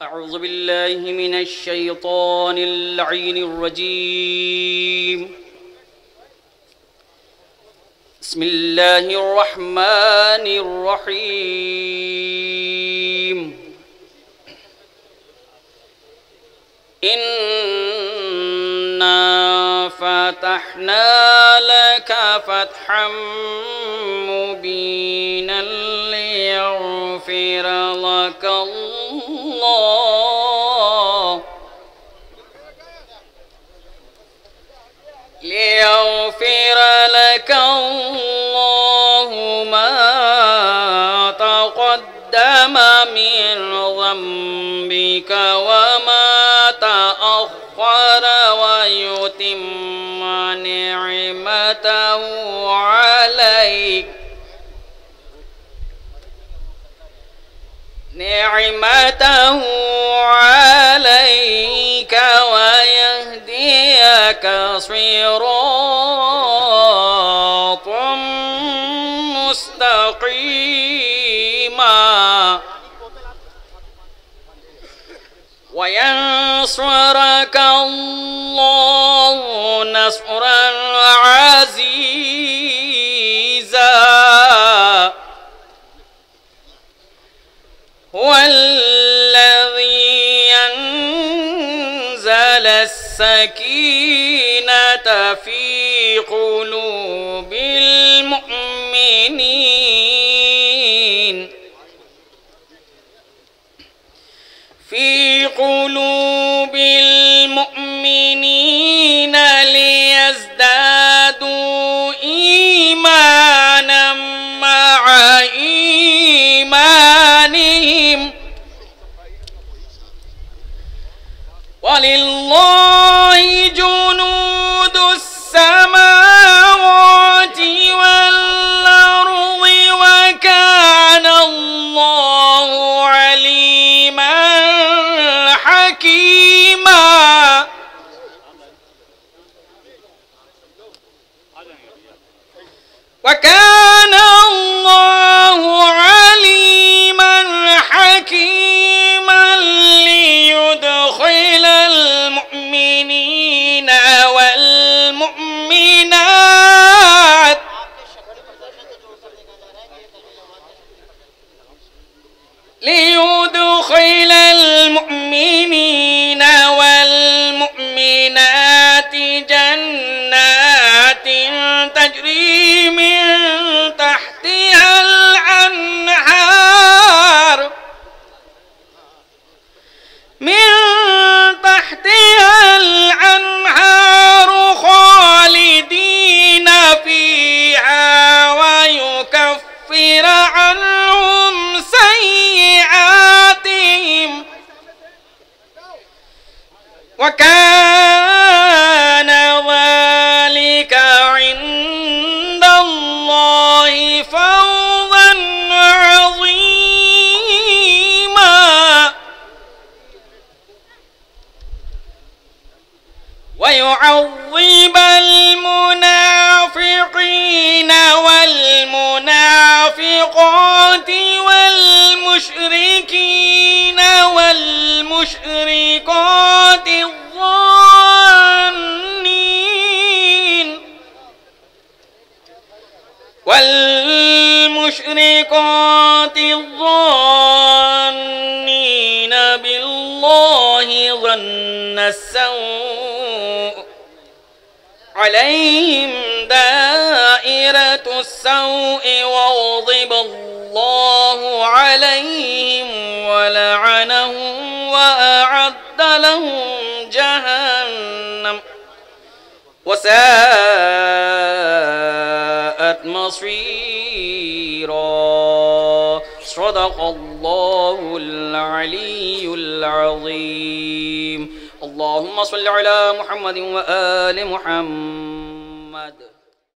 أعوذ بالله من الشيطان اللعين الرجيم. بسم الله الرحمن الرحيم. إنا فتحنا لك فتحا مبينا ليغفر لك الله ما تقدم من ذنبك وما تأخر ويتم نعمته عليك ويهديك صراطا مستقيما وينصرك الله نصرا عزيزا. هو الذي ينزل السكينة في قلوب المؤمنين ليزدادوا إيمانا مع إيمانهم ولله جنود السماوات والأرض وكان الله عليما حكيما. وكان الله عليما حكيما ليدخل المؤمنين والمؤمنات جنات تجري من تحتها الأنهار خالدين فيها ويكفر عنهم سيئاتهم وكان ذلك عند الله فوزا عظيما. ويعذب المنافقين والمنافقات والمشركين والمشركات الظانين بالله ظن السوء عليهم دائرة السوء وغضب الله عليهم ولعنهم وأعد لهم جهنم وساءت مصيرا. صدق الله العلي العظيم. اللهم صل على محمد وآل محمد.